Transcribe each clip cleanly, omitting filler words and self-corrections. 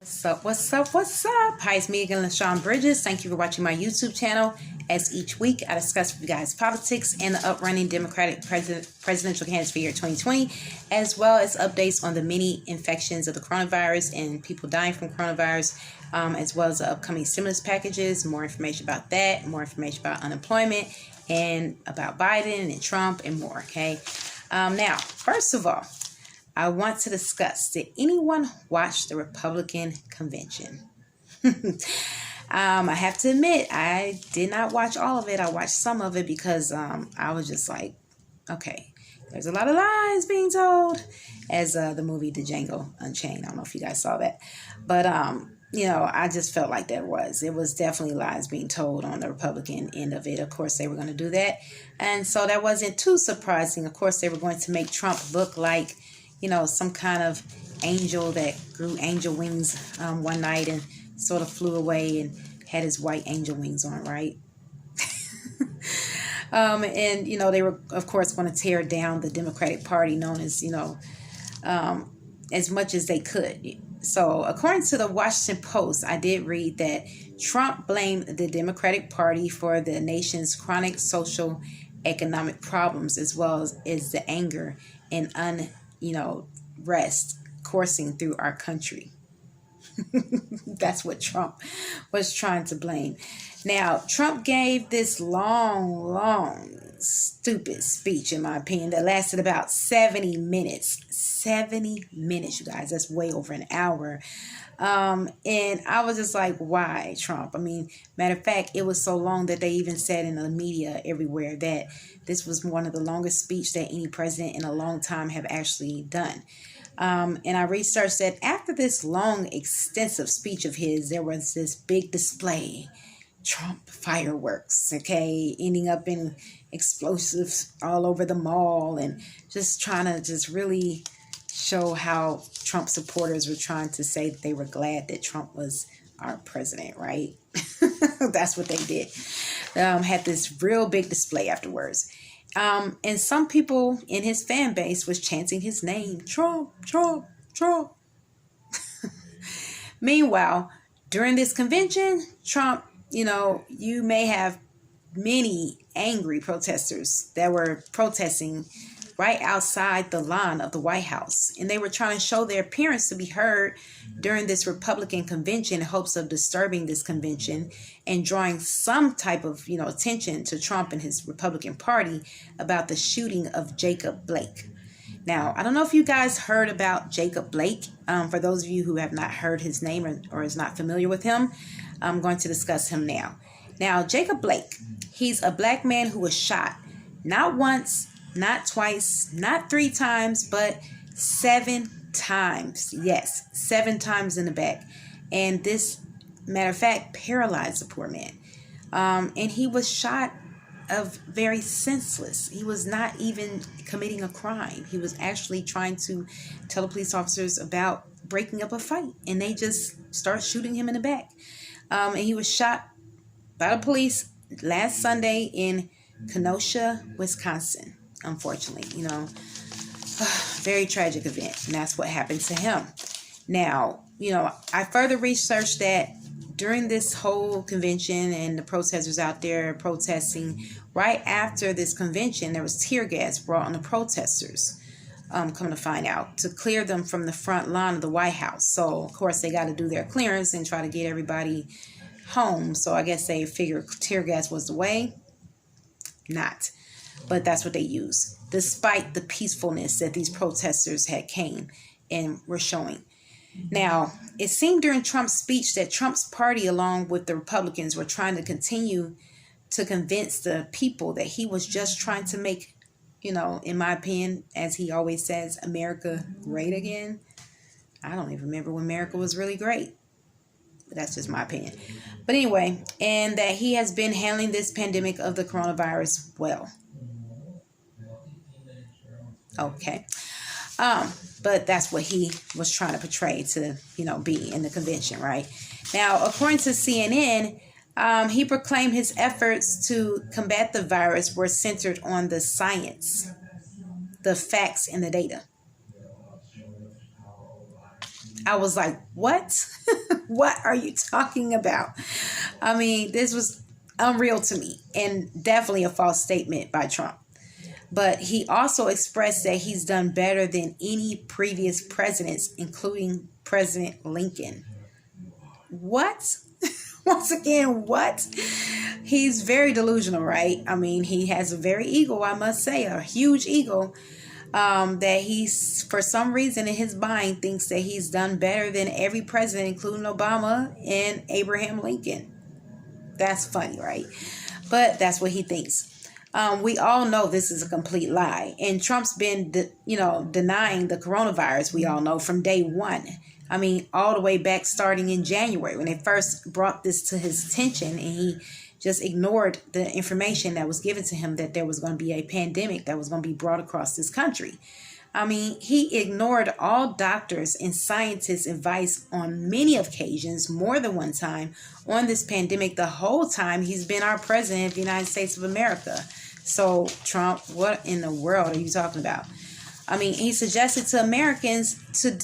What's up? What's up? Hi, it's me again, LaShawn Bridges. Thank you for watching my YouTube channel. As each week, I discuss with you guys politics and the uprunning Democratic presidential candidates for year 2020, as well as updates on the many infections of the coronavirus and people dying from coronavirus, as well as the upcoming stimulus packages, more information about that, more information about unemployment, and about Biden and Trump and more, okay? Now, first of all, I want to discuss, did anyone watch the Republican convention? I have to admit, I did not watch all of it. I watched some of it because I was just like, okay, there's a lot of lies being told, as the movie Django Unchained. I don't know if you guys saw that. But, I just felt like it was definitely lies being told on the Republican end of it. Of course, they were going to do that. And so that wasn't too surprising. Of course, they were going to make Trump look like, some kind of angel that grew angel wings one night and sort of flew away and had his white angel wings on, right? And they were, of course, going to tear down the Democratic Party, known as much as they could. So according to the Washington Post, I did read that Trump blamed the Democratic Party for the nation's chronic social economic problems, as well as the anger and rest coursing through our country. That's what Trump was trying to blame. Now, Trump gave this long, stupid speech, in my opinion, that lasted about 70 minutes. 70 minutes, you guys. That's way over an hour. And I was just like, why, Trump? I mean, matter of fact, it was so long that they even said in the media everywhere that this was one of the longest speeches that any president in a long time have actually done. And I researched that after this long, extensive speech of his, there was this big display, Trump fireworks, okay, ending up in explosives all over the mall and just trying to just really show how Trump supporters were trying to say that they were glad that Trump was our president, right? That's what they did. Had this real big display afterwards. And some people in his fan base was chanting his name, Trump, Trump, Trump. Meanwhile, during this convention, Trump, you may have many angry protesters that were protesting right outside the lawn of the White House. And they were trying to show their appearance to be heard during this Republican convention in hopes of disturbing this convention and drawing some type of, attention to Trump and his Republican Party about the shooting of Jacob Blake. Now, I don't know if you guys heard about Jacob Blake. For those of you who have not heard his name or is not familiar with him, I'm going to discuss him now. Now, Jacob Blake, he's a black man who was shot not once, not twice, not 3 times, but 7 times. Yes, 7 times in the back. And this, matter of fact, paralyzed the poor man. And he was shot of very senseless. He was not even committing a crime. He was actually trying to tell the police officers about breaking up a fight. And they just start shooting him in the back. And he was shot by the police last Sunday in Kenosha, Wisconsin. Unfortunately, very tragic event. And that's what happened to him. Now, I further researched that during this whole convention and the protesters out there protesting, right after this convention, there was tear gas brought on the protesters, come to find out, to clear them from the front lawn of the White House. So, of course, they got to do their clearance and try to get everybody home. So I guess they figured tear gas was the way. Not. But that's what they used, despite the peacefulness that these protesters had came and were showing. Now, it seemed during Trump's speech that Trump's party, along with the Republicans, were trying to continue to convince the people that he was just trying to make, in my opinion, as he always says, America great again. I don't even remember when America was really great. But that's just my opinion. But anyway, and that he has been handling this pandemic of the coronavirus well. Okay. But that's what he was trying to portray to, be in the convention, right? Now, according to CNN, he proclaimed his efforts to combat the virus were centered on the science, the facts, and the data. I was like, what? What are you talking about? I mean, this was unreal to me and definitely a false statement by Trump. But he also expressed that he's done better than any previous presidents, including President Lincoln. What? Once again, what? He's very delusional, right? I mean, he has a very ego, I must say, a huge ego. That he's, for some reason in his mind, thinks that he's done better than every president, including Obama and Abraham Lincoln. That's funny, right? But that's what he thinks. We all know this is a complete lie. And Trump's been, denying the coronavirus, we all know, from day one. I mean, all the way back starting in January when they first brought this to his attention, and he just ignored the information that was given to him that there was going to be a pandemic that was going to be brought across this country. I mean, he ignored all doctors and scientists' advice on many occasions, more than one time, on this pandemic the whole time he's been our president of the United States of America. So, Trump, what in the world are you talking about? I mean, he suggested to Americans to,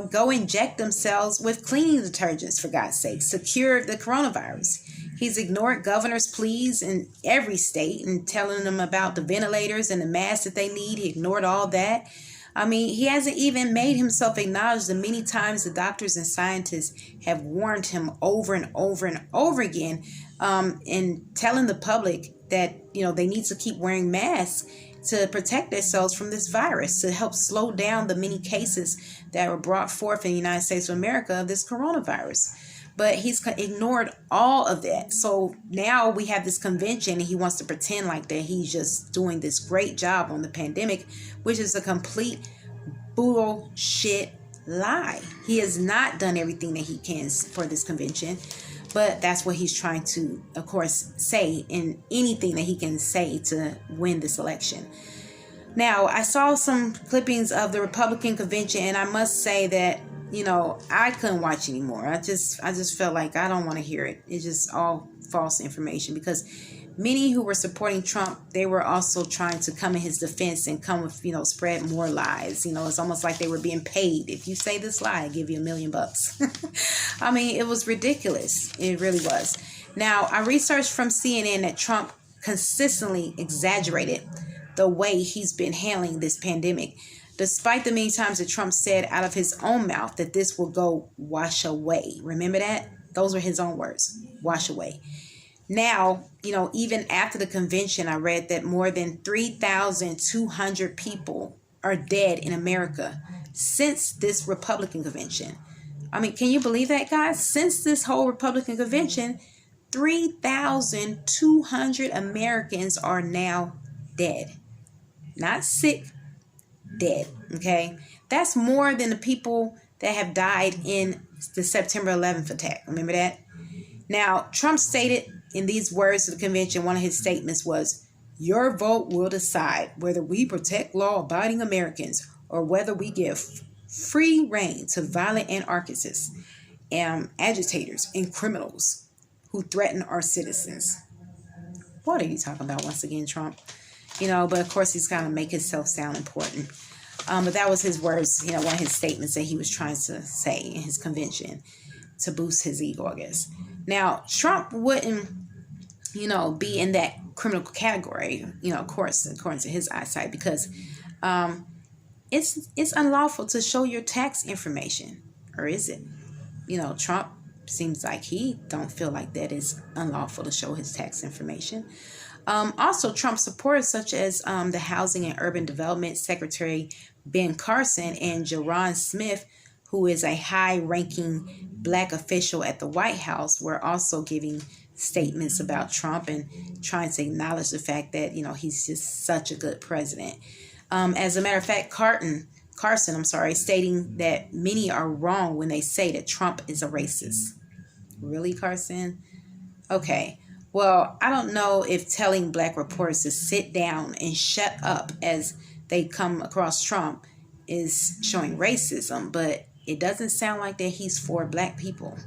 go inject themselves with cleaning detergents, for God's sake, to cure the coronavirus. He's ignored governors' pleas in every state and telling them about the ventilators and the masks that they need. He ignored all that. I mean, he hasn't even made himself acknowledge the many times the doctors and scientists have warned him over and over and over again, and telling the public that, they need to keep wearing masks to protect themselves from this virus, to help slow down the many cases that were brought forth in the United States of America of this coronavirus. But he's ignored all of that. So now we have this convention and he wants to pretend like that he's just doing this great job on the pandemic, which is a complete bullshit lie. He has not done everything that he can for this convention. But that's what he's trying to, of course, say in anything that he can say to win this election. Now, I saw some clippings of the Republican convention, and I must say that, I couldn't watch anymore. I just felt like I don't want to hear it. It's just all false information, because many who were supporting Trump, they were also trying to come in his defense and come with, spread more lies. It's almost like they were being paid. If you say this lie, I give you $1 million. I mean, it was ridiculous. It really was. Now, I researched from CNN that Trump consistently exaggerated the way he's been handling this pandemic, despite the many times that Trump said out of his own mouth that this will go wash away. Remember that? Those were his own words, wash away. Now, even after the convention, I read that more than 3,200 people are dead in America since this Republican convention. I mean, can you believe that, guys? Since this whole Republican convention, 3,200 Americans are now dead. Not sick, dead, okay? That's more than the people that have died in the September 11th attack. Remember that? Now, Trump stated in these words to the convention, one of his statements was, "Your vote will decide whether we protect law-abiding Americans or whether we give free rein to violent anarchists, agitators, and criminals who threaten our citizens." What are you talking about once again, Trump? But of course he's got to make himself sound important. But that was his words, one of his statements that he was trying to say in his convention to boost his ego, I guess. Now, Trump wouldn't, be in that criminal category, of course, according to his eyesight, because it's unlawful to show your tax information, or is it? Trump seems like he don't feel like that is unlawful to show his tax information. Also, Trump supporters such as the Housing and Urban Development Secretary Ben Carson and Jaron Smith, who is a high-ranking Black official at the White House, were also giving statements about Trump and trying to acknowledge the fact that, he's just such a good president. As a matter of fact, Carson, stating that many are wrong when they say that Trump is a racist. Really, Carson? Okay. Well, I don't know if telling Black reporters to sit down and shut up as they come across Trump is showing racism, but it doesn't sound like that he's for Black people.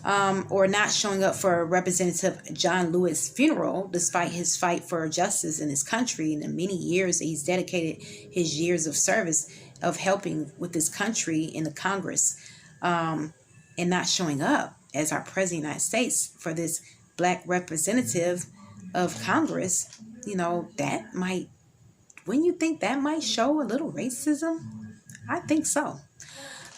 Or not showing up for Representative John Lewis' funeral, despite his fight for justice in his country and the many years that he's dedicated his years of service of helping with this country in the Congress. and not showing up as our president of the United States for this black representative of Congress, that might, wouldn't you think that might show a little racism? I think so.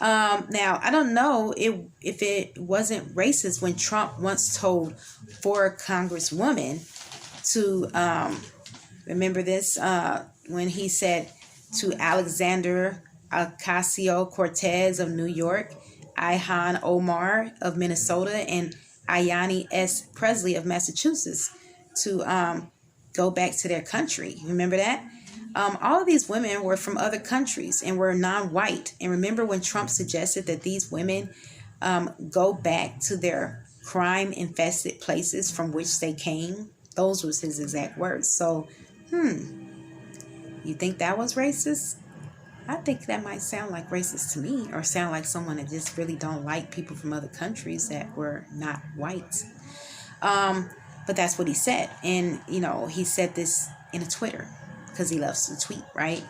Now, I don't know if it wasn't racist when Trump once told 4 congresswomen to, remember this, when he said to Alexander Ocasio-Cortez of New York, Ilhan Omar of Minnesota, and Ayanna S. Presley of Massachusetts to go back to their country. Remember that? All of these women were from other countries and were non-white. And remember when Trump suggested that these women go back to their crime-infested places from which they came? Those was his exact words. So, you think that was racist? I think that might sound like racist to me, or sound like someone that just really don't like people from other countries that were not white. But that's what he said. And, he said this in a Twitter because he loves to tweet, right?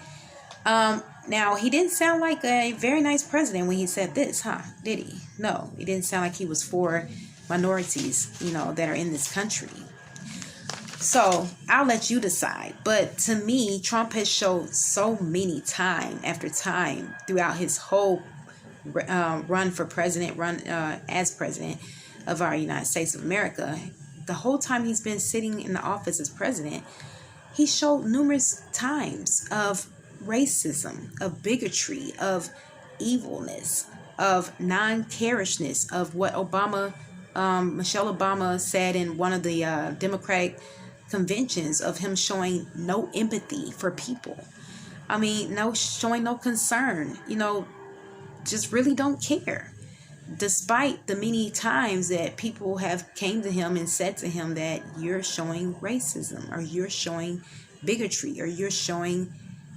Now, he didn't sound like a very nice president when he said this, huh? Did he? No, he didn't sound like he was for minorities, that are in this country. So I'll let you decide. But to me, Trump has showed so many time after time throughout his whole run for president, as president of our United States of America. The whole time he's been sitting in the office as president, he showed numerous times of racism, of bigotry, of evilness, of non-carishness, of what Michelle Obama said in one of the Democratic conventions, of him showing no empathy for people. I mean, showing no concern, just really don't care. Despite the many times that people have came to him and said to him that you're showing racism, or you're showing bigotry, or you're showing,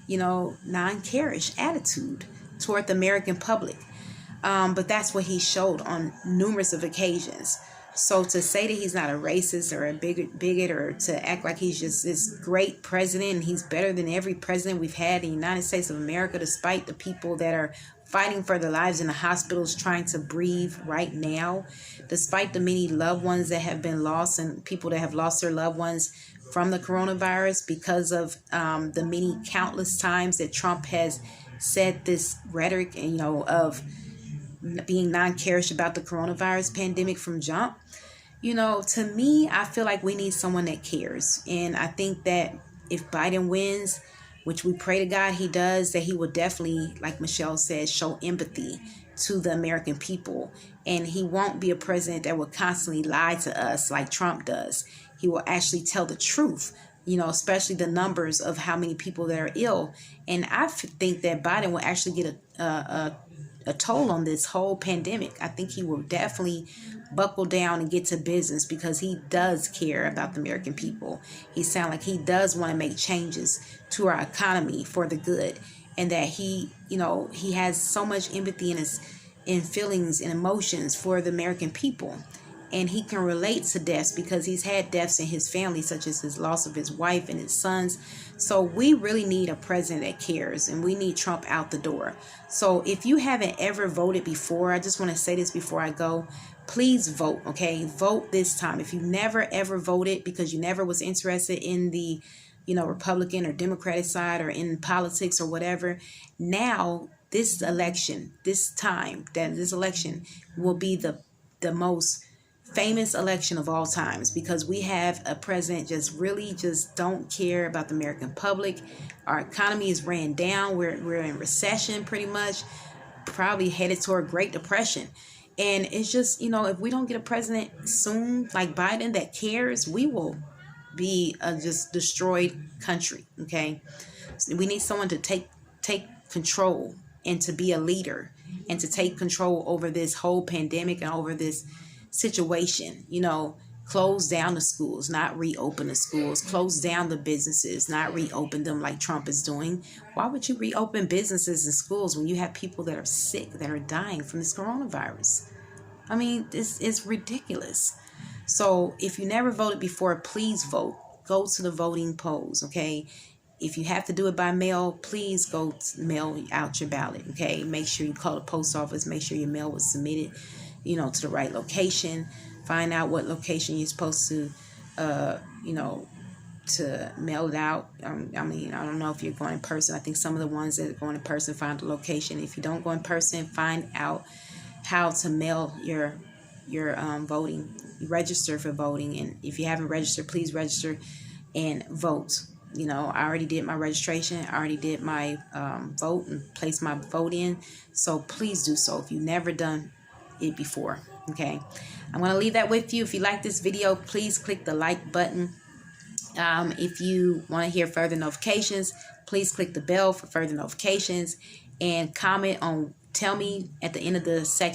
non-carish attitude toward the American public. But that's what he showed on numerous of occasions. So to say that he's not a racist or a bigot, or to act like he's just this great president and he's better than every president we've had in the United States of America, despite the people that are fighting for their lives in the hospitals trying to breathe right now, despite the many loved ones that have been lost and people that have lost their loved ones from the coronavirus because of the many countless times that Trump has said this rhetoric, of being non-carish about the coronavirus pandemic from jump. To me, I feel like we need someone that cares. And I think that if Biden wins, which we pray to God he does, that he will definitely, like Michelle said, show empathy to the American people. And he won't be a president that will constantly lie to us like Trump does. He will actually tell the truth, especially the numbers of how many people that are ill. And I think that Biden will actually get a toll on this whole pandemic. I think he will definitely buckle down and get to business because he does care about the American people. He sounds like he does want to make changes to our economy for the good, and that he has so much empathy in feelings and emotions for the American people. And he can relate to deaths because he's had deaths in his family, such as his loss of his wife and his sons. So we really need a president that cares, and we need Trump out the door. So if you haven't ever voted before, I just want to say this before I go. Please vote, okay? Vote this time. If you never ever voted because you never was interested in the, Republican or Democratic side or in politics or whatever, now this election will be the most famous election of all times, because we have a president just don't care about the American public. Our economy is ran down. We're in recession pretty much, probably headed toward Great Depression. And it's just, if we don't get a president soon like Biden that cares, we will be a just destroyed country, okay? So we need someone to take control and to be a leader and to take control over this whole pandemic and over this situation. Close down the schools, not reopen the schools. Close down the businesses, not reopen them like Trump is doing. Why would you reopen businesses and schools when you have people that are sick, that are dying from this coronavirus? I mean, this is ridiculous. So if you never voted before, please vote. Go to the voting polls, okay? if you have to do it by mail, please go mail out your ballot. Okay, make sure you call the post office. Make sure your mail was submitted, to the right location. Find out what location you're supposed to, to mail it out. I don't know if you're going in person. I think some of the ones that are going in person find the location. If you don't go in person, find out how to mail your voting. Register for voting, and if you haven't registered, please register and vote. I already did my registration. I already did my vote and placed my vote in. So please do so if you've never done it before. Okay, I'm going to leave that with you. If you like this video, please click the like button. If you want to hear further notifications, please click the bell for further notifications, and comment on, tell me at the end of the section